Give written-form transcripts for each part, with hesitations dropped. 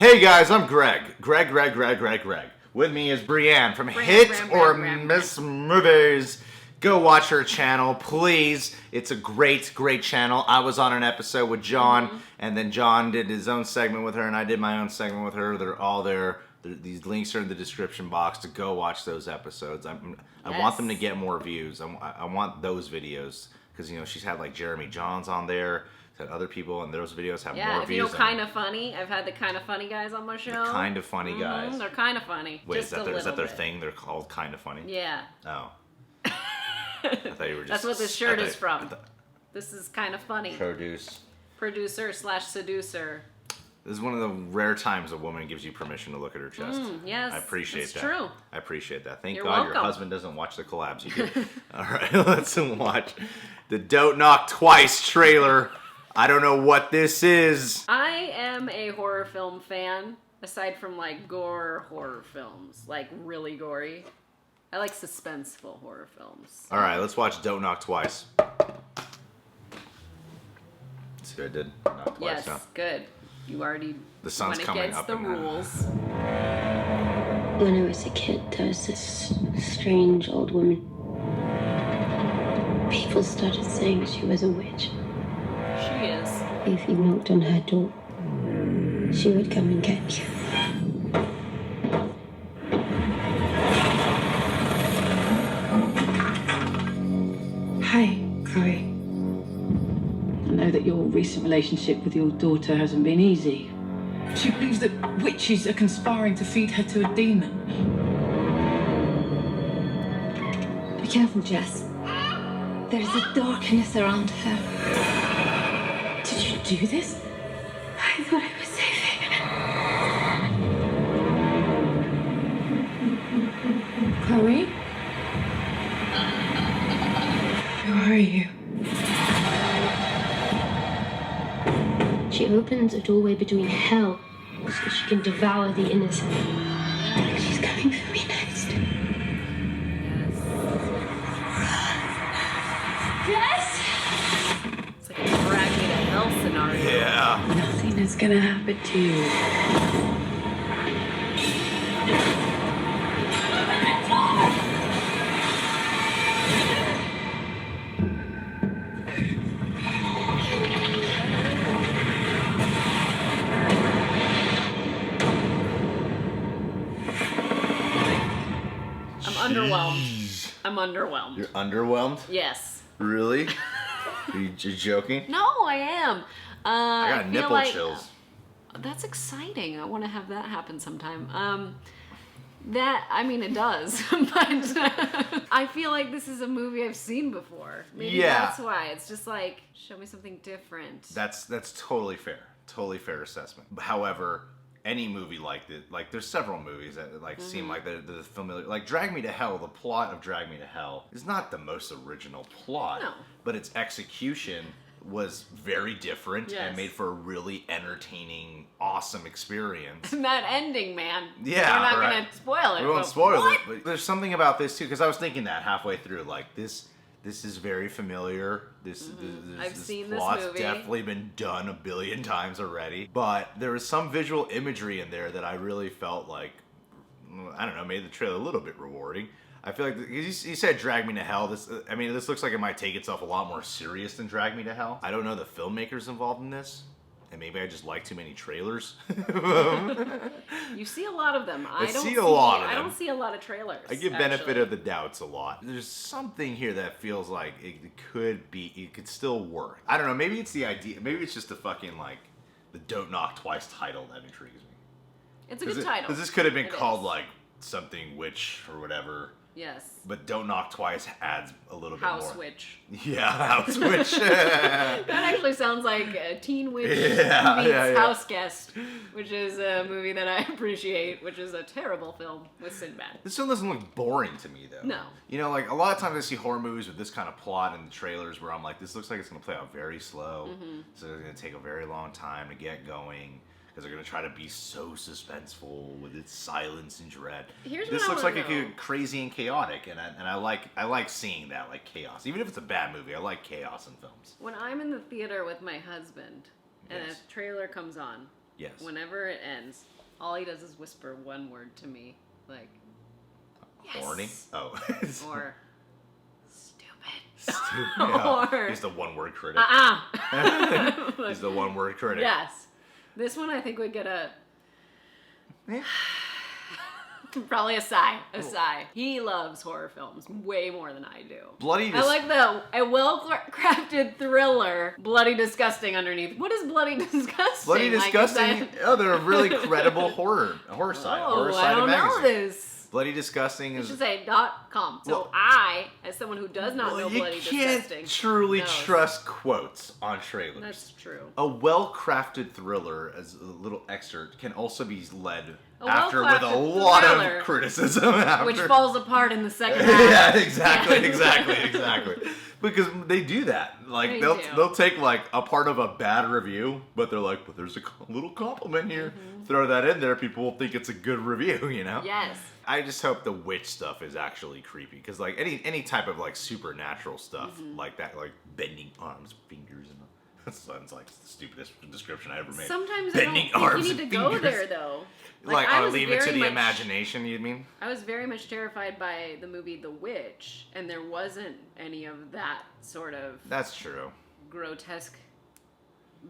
Hey guys, I'm Greg. Greg. With me is Brianne from HitOrMissMovies. Go watch her channel, please. It's a great channel. I was on an episode with John, and then John did his own segment with her, and I did my own segment with her. They're all there. These links are in the description box to go watch those episodes. I want them to get more views. I want those videos because she's had like Jeremy Johns on there. Other people and those videos have more views. Yeah, if Kind of Funny. I've had the Kind of Funny guys on my show. The Kind of Funny guys. They're kind of funny. Wait, just is that their thing? They're called Kind of Funny? Yeah. Oh. I thought you were just... That's what this shirt is from. This is Kind of Funny. Producer/seducer. This is one of the rare times a woman gives you permission to look at her chest. Yes, I appreciate that. It's true. I appreciate that. Thank You're God welcome. your husband doesn't watch the collabs you do. All right, let's watch the Don't Knock Twice trailer. I don't know what this is. I am a horror film fan, aside from like gore horror films, like really gory. I like suspenseful horror films. All right, let's watch Don't Knock Twice. See what I did? Knock twice, Yes, huh? Good. You already The sun's coming up the in rules. When I was a kid, there was this strange old woman. People started saying she was a witch. She is. If you knocked on her door, she would come and get you. Hi, Chloe. I know that your recent relationship with your daughter hasn't been easy. She believes that witches are conspiring to feed her to a demon. Be careful, Jess. There's a darkness around her. Did you do this? I thought I was safe. Chloe? Who are you? She opens a doorway between hell so she can devour the innocent. She's coming for me next. Yes! It's like a drag me to hell scenario. Yeah. Nothing is gonna happen to you. I'm underwhelmed. You're underwhelmed? Yes. Really? Are you joking? No, I am. I got feel nipple like, chills. That's exciting. I want to have that happen sometime. It does, but I feel like this is a movie I've seen before. Maybe that's why. It's just like, show me something different. That's totally fair. Totally fair assessment. However, any movie like this, like there's several movies that seem like they're familiar. Like Drag Me to Hell, the plot of Drag Me to Hell is not the most original plot, but its execution was very different and made for a really entertaining, awesome experience. And that ending, man. Yeah, we're not gonna spoil it. We won't spoil it, but there's something about this too, because I was thinking that halfway through, like this is very familiar. I've seen this plot's movie. definitely been done a billion times already. But there was some visual imagery in there that I really felt like, I don't know, made the trailer a little bit rewarding. I feel like, he said Drag Me to Hell. This looks like it might take itself a lot more serious than Drag Me to Hell. I don't know the filmmakers involved in this. And maybe I just like too many trailers. You see a lot of them. I don't see a lot of trailers. I give benefit of the doubts a lot. There's something here that feels like it could still work. I don't know, maybe it's the idea, maybe it's just the fucking like, the Don't Knock Twice title that intrigues me. It's a good title. Because this could have been called like something witch or whatever. Yes. But Don't Knock Twice adds a little bit more. House Witch. Yeah, House Witch. That actually sounds like a Teen Witch meets House Guest, which is a movie that I appreciate, which is a terrible film with Sinbad. This film doesn't look boring to me, though. No. You know, like, a lot of times I see horror movies with this kind of plot in the trailers where I'm like, this looks like it's going to play out very slow. So it's going to take a very long time to get going. Because they're going to try to be so suspenseful with its silence and dread. This looks like it could crazy and chaotic, and I like seeing that, like chaos. Even if it's a bad movie, I like chaos in films. When I'm in the theater with my husband and a trailer comes on, Yes. Whenever it ends, all he does is whisper one word to me, like, yes. Horny? Oh. Or stupid. Stupid. Yeah. Or he's the one-word critic. He's the one-word critic. Yes. This one I think would get a... Yeah. Probably a sigh. A sigh. He loves horror films way more than I do. Bloody I like a well-crafted thriller, bloody disgusting underneath. What is bloody disgusting? Bloody disgusting. Oh, they're a really credible horror site. Horror site I don't know magazine. this. Bloody disgusting You is. should say .com. So Well, I, as someone who does not know you bloody can't disgusting, truly knows. trust quotes on trailers. That's true. A well-crafted thriller, as a little excerpt, can also be led A after with a well-crafted lot thriller, of criticism. After. Which falls apart in the second half. Yeah, exactly. Because they do that. Like They they'll do. take like a part of a bad review, but they're like, but there's a little compliment here. Throw that in there, people will think it's a good review. You know. Yes. I just hope the witch stuff is actually creepy, because like any type of like supernatural stuff like that, like bending arms, fingers, and that sounds like the stupidest description I ever made. Sometimes Bending I don't arms think you and need to go fingers. there, though. Like I I'll was leave it to very the much- imagination. You mean? I was very much terrified by the movie The Witch, and there wasn't any of that sort of That's true. grotesque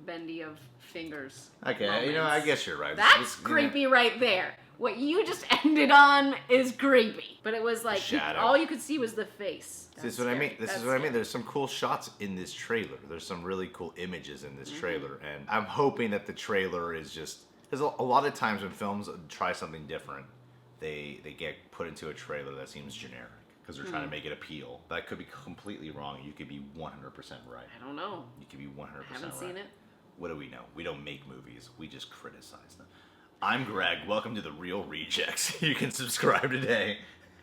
bendy of fingers. Okay, moments. you know, I guess you're right. That's It's, you know, creepy right there. What you just ended on is creepy. But it was like, Shadow. all you could see was the face. This is That's what I scary. mean. This That's is what I mean. scary. There's some cool shots in this trailer. There's some really cool images in this trailer, and I'm hoping that the trailer is just. There's a lot of times when films try something different, they get put into a trailer that seems generic because they're trying to make it appeal. That could be completely wrong. You could be 100% right. I don't know. You could be 100% I haven't right. seen it. What do we know? We don't make movies. We just criticize them. I'm Greg. Welcome to the Real Rejects. You can subscribe today.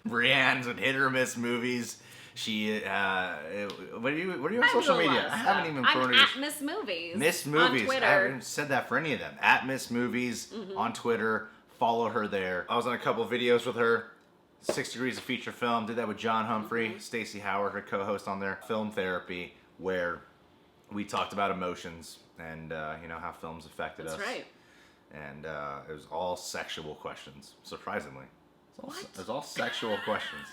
Brianne's and Hit or Miss Movies. She, what are you on social media? I haven't even I'm promoted. at Miss Movies. Miss Movies. On Twitter. I haven't said that for any of them. At Miss Movies on Twitter. Follow her there. I was on a couple of videos with her. 6 Degrees of Feature Film. Did that with John Humphrey, Stacey Howard, her co-host on there. Film Therapy, where we talked about emotions and you know how films affected us. That's right. And it was all sexual questions. Surprisingly, it What? was all sexual questions.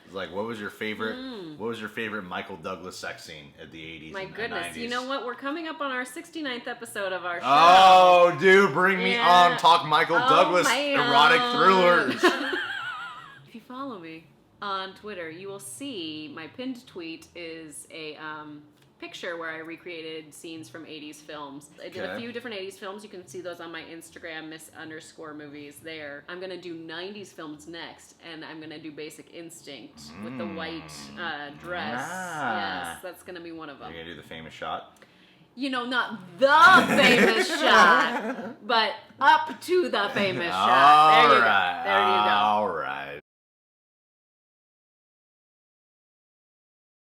It's like, what was your favorite? What was your favorite Michael Douglas sex scene at the 80s? My and goodness. 90s? You know what? We're coming up on our 69th episode of our show. Oh, dude, bring me Yeah. on. Talk Michael Douglas man. erotic thrillers. If you follow me on Twitter, you will see my pinned tweet is a picture where I recreated scenes from 80s films. I did a Okay. few different 80s films. You can see those on my Instagram, Miss_movies there. I'm going to do 90s films next, and I'm going to do Basic Instinct with the white dress. Ah. Yes, that's going to be one of them. You're gonna do the famous shot. You know, not the famous shot, but up to the famous shot. There you go. There you go. All right.